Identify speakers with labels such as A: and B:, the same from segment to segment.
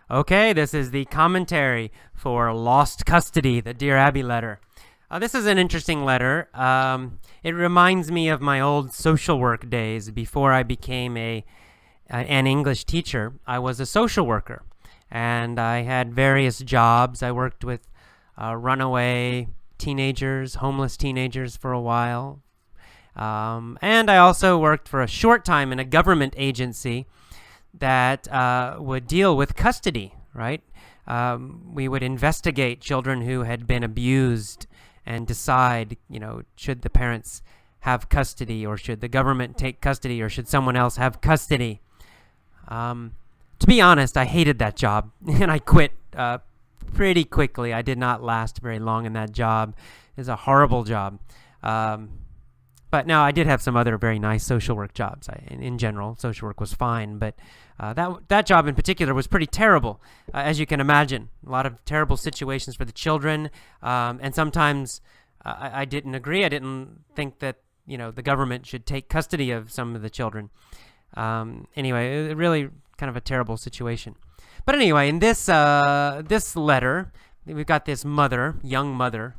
A: Okay, this is the commentary for Lost Custody, the Dear Abby letter. This is an interesting letter. It reminds me of my old social work days before I became an English teacher. I was a social worker, and I had various jobs. I worked with runaway teenagers, homeless teenagers for a while. And I also worked for a short time in a government agency that would deal with custody, right? We would investigate children who had been abused and decide, should the parents have custody, or should the government take custody, or should someone else have custody. To be honest, I hated that job, and I quit pretty quickly. I did not last very long in that job. It was a horrible job. But no, I did have some other very nice social work jobs. In general, social work was fine, but that job in particular was pretty terrible, as you can imagine. A lot of terrible situations for the children, and sometimes I didn't agree. I didn't think that the government should take custody of some of the children. Anyway, really kind of a terrible situation. But anyway, in this letter, we've got this young mother.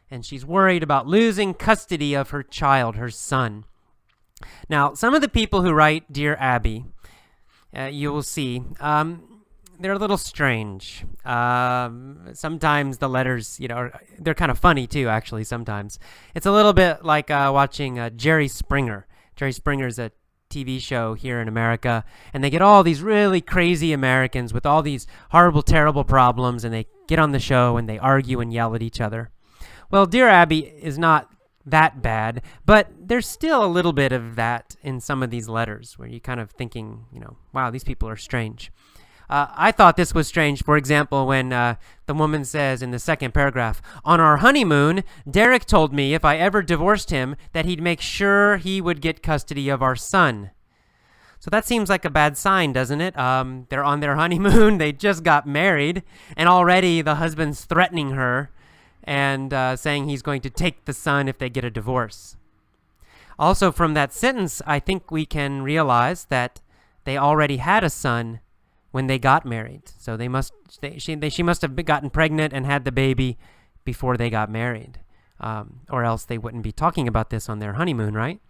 A: And she's worried about losing custody of her child, her son. Now, some of the people who write Dear Abby, you will see, they're a little strange. Sometimes the letters, they're kind of funny too, actually, sometimes. It's a little bit like watching Jerry Springer. Jerry Springer's a TV show here in America, and they get all these really crazy Americans with all these horrible, terrible problems, and they get on the show and they argue and yell at each other. Well, Dear Abby is not that bad, but there's still a little bit of that in some of these letters where you're kind of thinking, wow, these people are strange. I thought this was strange, for example, when the woman says in the second paragraph, "On our honeymoon, Derek told me if I ever divorced him that he'd make sure he would get custody of our son." So that seems like a bad sign, doesn't it? They're on their honeymoon, they just got married, and already the husband's threatening her and saying he's going to take the son if they get a divorce. Also, from that sentence, I think we can realize that they already had a son when they got married. So she must have gotten pregnant and had the baby before they got married, or else they wouldn't be talking about this on their honeymoon, right?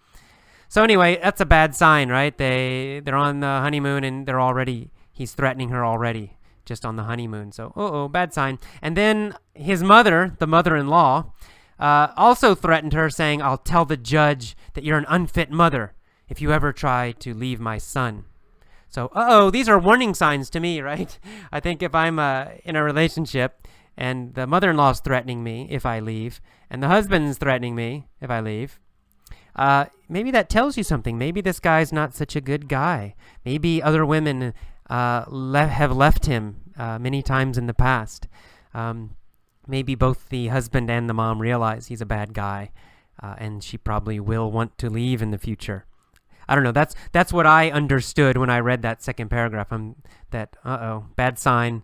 A: So anyway, that's a bad sign, right? They're on the honeymoon and he's threatening her already. Just on the honeymoon. So, bad sign. And then his mother, the mother-in-law, also threatened her, saying, "I'll tell the judge that you're an unfit mother if you ever try to leave my son." So, these are warning signs to me, right? I think if I'm in a relationship and the mother-in-law's threatening me if I leave, and the husband's threatening me if I leave, maybe that tells you something. Maybe this guy's not such a good guy. Maybe other women have left him many times in the past. Maybe both the husband and the mom realize he's a bad guy, and she probably will want to leave in the future. I don't know. That's what I understood when I read that second paragraph. Bad sign.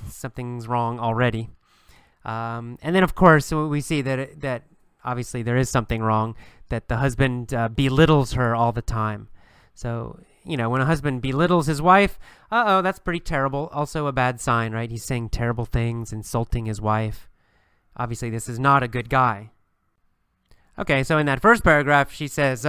A: Something's wrong already. And then, of course, we see that obviously there is something wrong, that the husband belittles her all the time. So, when a husband belittles his wife, that's pretty terrible. Also a bad sign, right? He's saying terrible things, insulting his wife. Obviously, this is not a good guy. Okay, so in that first paragraph, she says,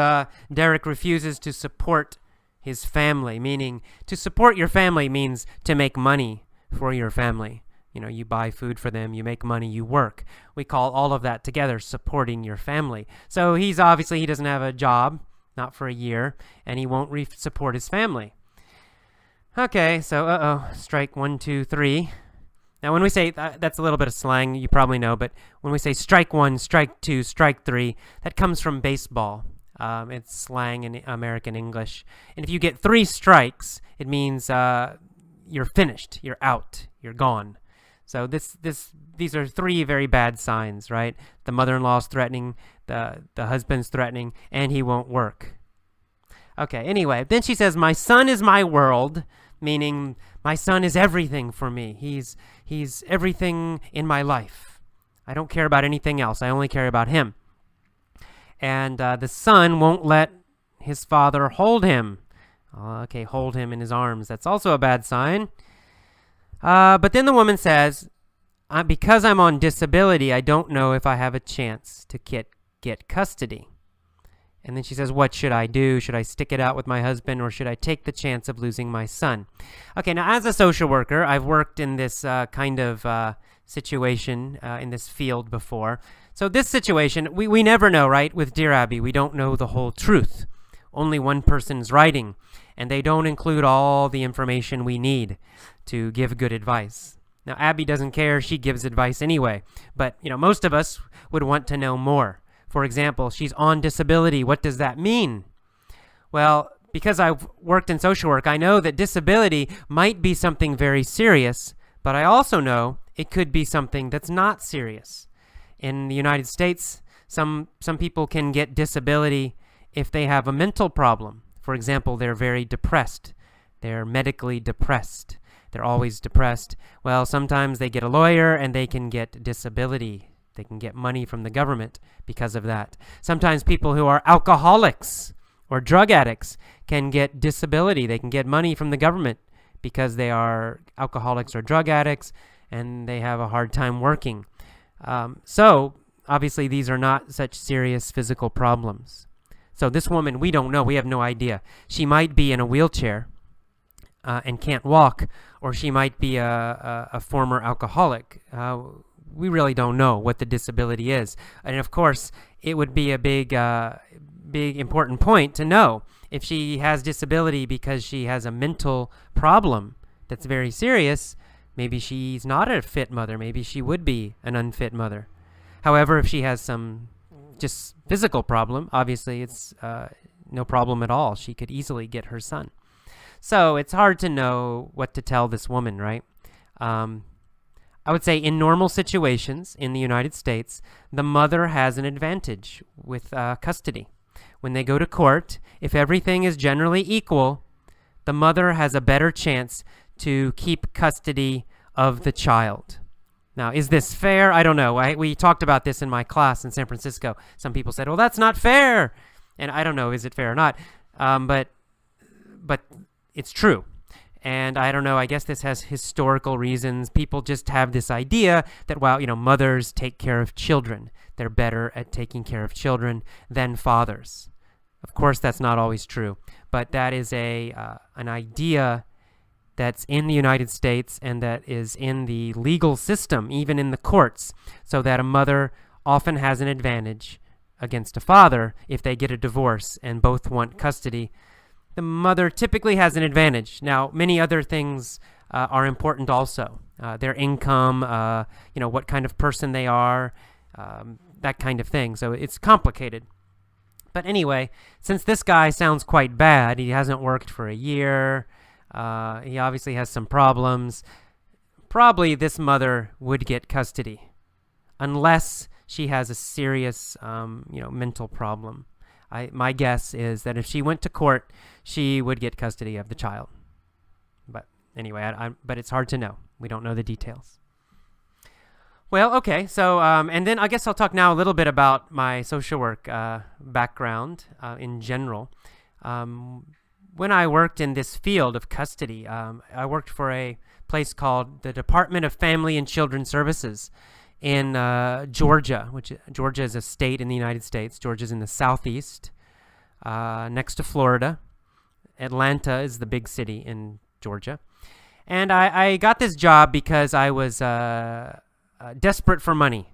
A: Derek refuses to support his family, meaning to support your family means to make money for your family. You buy food for them, you make money, you work. We call all of that together supporting your family. So he doesn't have a job. Not for a year, and he won't support his family. Okay, so strike 1, 2, 3. Now, when we say that's a little bit of slang, you probably know, but when we say strike 1, strike 2, strike 3, that comes from baseball. It's slang in American English, and if you get 3 strikes, it means you're finished, you're out, you're gone. So these are 3 very bad signs, right? The mother-in-law's threatening, the husband's threatening, and he won't work. Okay, anyway, then she says, "My son is my world," meaning my son is everything for me. He's everything in my life. I don't care about anything else. I only care about him. And the son won't let his father hold him. Okay, hold him in his arms. That's also a bad sign. But then the woman says, because I'm on disability, I don't know if I have a chance to get custody. And then she says, what should I do? Should I stick it out with my husband, or should I take the chance of losing my son? Okay, now as a social worker, I've worked in this kind of situation in this field before. So this situation, we never know, right? With Dear Abby, we don't know the whole truth. Only one person's writing, and they don't include all the information we need to give good advice. Now, Abby doesn't care. She gives advice anyway. But, most of us would want to know more. For example, she's on disability. What does that mean? Well, because I've worked in social work, I know that disability might be something very serious, but I also know it could be something that's not serious. In the United States, some people can get disability if they have a mental problem. For example, they're very depressed. They're medically depressed. They're always depressed. Well, sometimes they get a lawyer and they can get disability. They can get money from the government because of that. Sometimes people who are alcoholics or drug addicts can get disability. They can get money from the government because they are alcoholics or drug addicts and they have a hard time working. So, obviously, these are not such serious physical problems. So this woman, we don't know. We have no idea. She might be in a wheelchair and can't walk, or she might be a former alcoholic. We really don't know what the disability is. And of course, it would be a big important point to know if she has disability because she has a mental problem that's very serious. Maybe she's not a fit mother. Maybe she would be an unfit mother. However, if she has some just physical problem, obviously it's no problem at all. She could easily get her son. So it's hard to know what to tell this woman, right? I would say in normal situations in the United States, the mother has an advantage with custody. When they go to court, if everything is generally equal, the mother has a better chance to keep custody of the child. Now, is this fair? I don't know. We talked about this in my class in San Francisco. Some people said, well, that's not fair. And I don't know, is it fair or not? But it's true. And I don't know, I guess this has historical reasons. People just have this idea that, well, mothers take care of children. They're better at taking care of children than fathers. Of course, that's not always true. But that is an idea that's in the United States and that is in the legal system, even in the courts, so that a mother often has an advantage against a father if they get a divorce and both want custody. The mother typically has an advantage. Now, many other things are important also. Their income, what kind of person they are, that kind of thing. So it's complicated. But anyway, since this guy sounds quite bad, he hasn't worked for a year, he obviously has some problems, probably this mother would get custody unless she has a serious, mental problem. My guess is that if she went to court, she would get custody of the child. But anyway, but it's hard to know. We don't know the details. Well, okay, so, and then I guess I'll talk now a little bit about my social work background in general. When I worked in this field of custody, I worked for a place called the Department of Family and Children Services in Georgia, which Georgia is a state in the United States. Georgia's in the southeast, next to Florida. Atlanta is the big city in Georgia. And I got this job because I was desperate for money,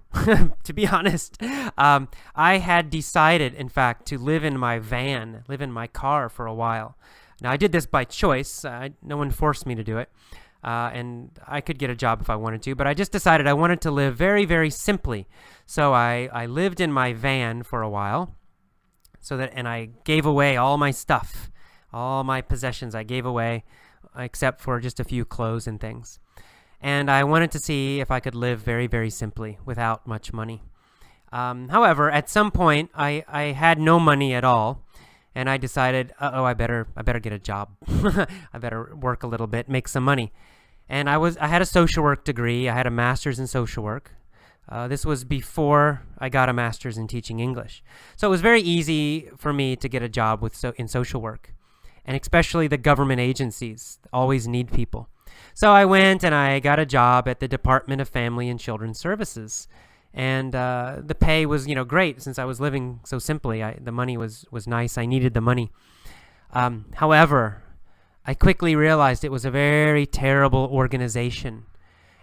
A: to be honest. I had decided, in fact, to live in my car for a while. Now, I did this by choice. No one forced me to do it. And I could get a job if I wanted to, but I just decided I wanted to live very, very simply. So I lived in my van for a while, and I gave away all my stuff, all my possessions I gave away, except for just a few clothes and things. And I wanted to see if I could live very, very simply without much money. However, at some point, I had no money at all, and I decided, I better get a job. I better work a little bit, make some money. And I had a social work degree. I had a master's in social work. This was before I got a master's in teaching English. So it was very easy for me to get a job in social work. And especially the government agencies always need people. So I went and I got a job at the Department of Family and Children's Services. And the pay was, great since I was living so simply. The money was nice. I needed the money. However, I quickly realized it was a very terrible organization.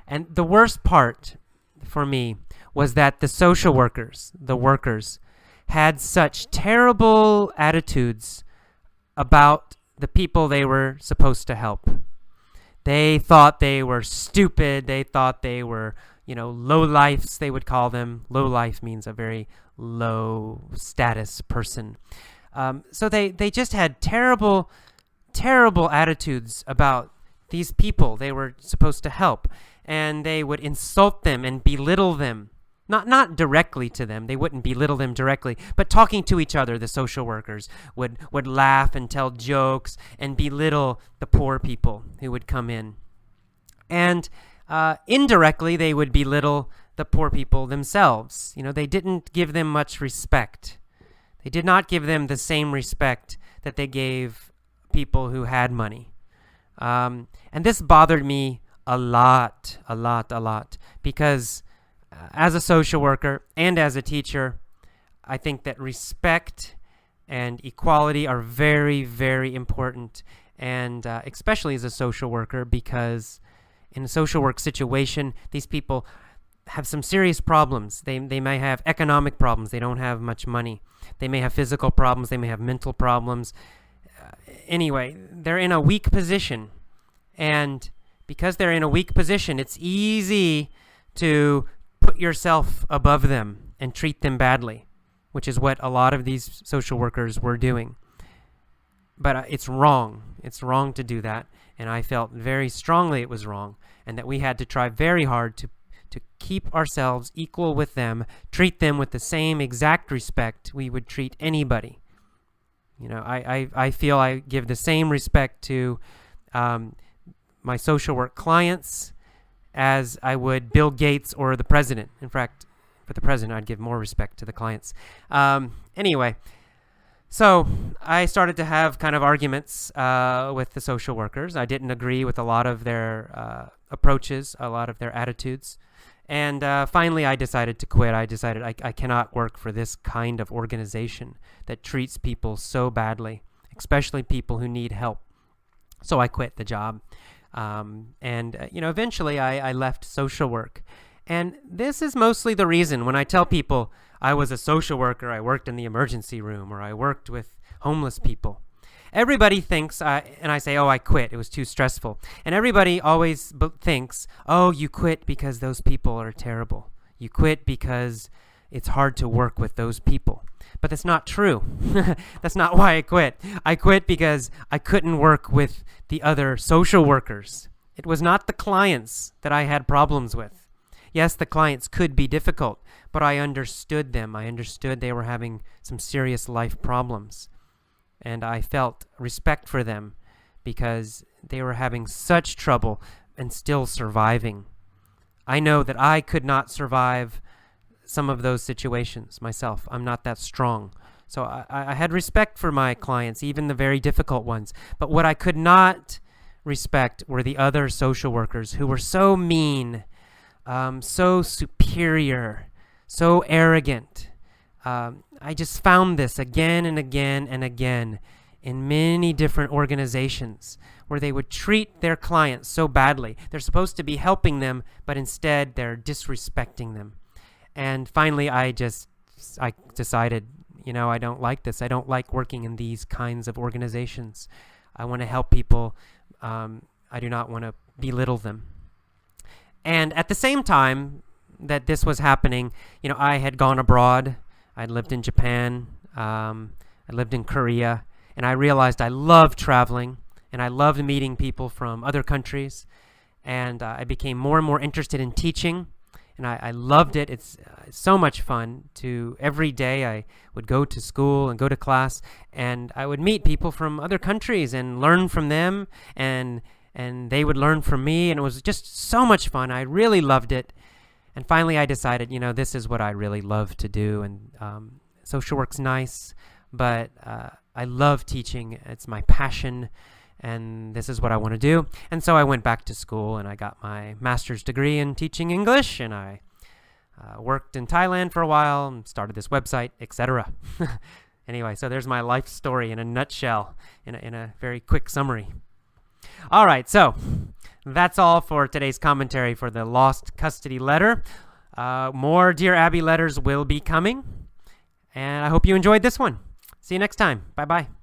A: And the worst part for me was that the social workers, the workers, had such terrible attitudes about the people they were supposed to help. They thought they were stupid. They thought they were, low-lifes, they would call them. Low-life means a very low-status person. So they just had terrible attitudes about these people they were supposed to help. And they would insult them and belittle them. Not directly to them. They wouldn't belittle them directly. But talking to each other, the social workers would laugh and tell jokes and belittle the poor people who would come in. And indirectly, they would belittle the poor people themselves. They didn't give them much respect. They did not give them the same respect that they gave people who had money. And this bothered me a lot, because as a social worker and as a teacher, I think that respect and equality are very, very important, and especially as a social worker, because in a social work situation, these people have some serious problems. They may have economic problems. They don't have much money. They may have physical problems. They may have mental problems. Anyway, they're in a weak position, and because they're in a weak position, it's easy to put yourself above them and treat them badly, which is what a lot of these social workers were doing. But it's wrong. It's wrong to do that. And I felt very strongly it was wrong, and that we had to try very hard to keep ourselves equal with them, treat them with the same exact respect we would treat anybody. I feel I give the same respect to my social work clients as I would Bill Gates or the president. In fact, for the president, I'd give more respect to the clients. Anyway, so I started to have kind of arguments with the social workers. I didn't agree with a lot of their approaches, a lot of their attitudes. And finally, I decided to quit. I decided I cannot work for this kind of organization that treats people so badly, especially people who need help. So I quit the job. Eventually I left social work. And this is mostly the reason when I tell people I was a social worker, I worked in the emergency room, or I worked with homeless people. Everybody thinks, and I say, I quit. It was too stressful. And everybody always thinks, you quit because those people are terrible. You quit because it's hard to work with those people. But that's not true. That's not why I quit. I quit because I couldn't work with the other social workers. It was not the clients that I had problems with. Yes, the clients could be difficult, but I understood them. I understood they were having some serious life problems. And I felt respect for them because they were having such trouble and still surviving. I know that I could not survive some of those situations myself. I'm not that strong. So I had respect for my clients, even the very difficult ones. But what I could not respect were the other social workers who were so mean, so superior, so arrogant. I just found this again and again and again in many different organizations where they would treat their clients so badly. They're supposed to be helping them, but instead they're disrespecting them. And finally, I decided, I don't like this. I don't like working in these kinds of organizations. I want to help people. I do not want to belittle them. And at the same time that this was happening, I had gone abroad. I'd lived in Japan. I lived in Korea. And I realized I loved traveling. And I loved meeting people from other countries. And I became more and more interested in teaching. And I loved it. It's so much fun. Every day I would go to school and go to class, and I would meet people from other countries and learn from them, and they would learn from me, and it was just so much fun. I really loved it. And finally I decided, this is what I really love to do. And social work's nice, but I love teaching. It's my passion. and this is what I want to do. And so I went back to school and I got my master's degree in teaching English, and I worked in Thailand for a while and started this website, etc. Anyway, so there's my life story in a nutshell, in a very quick summary. All right, so that's all for today's commentary for the lost custody letter. More Dear Abby letters will be coming, and I hope you enjoyed this one. See you next time. Bye-bye.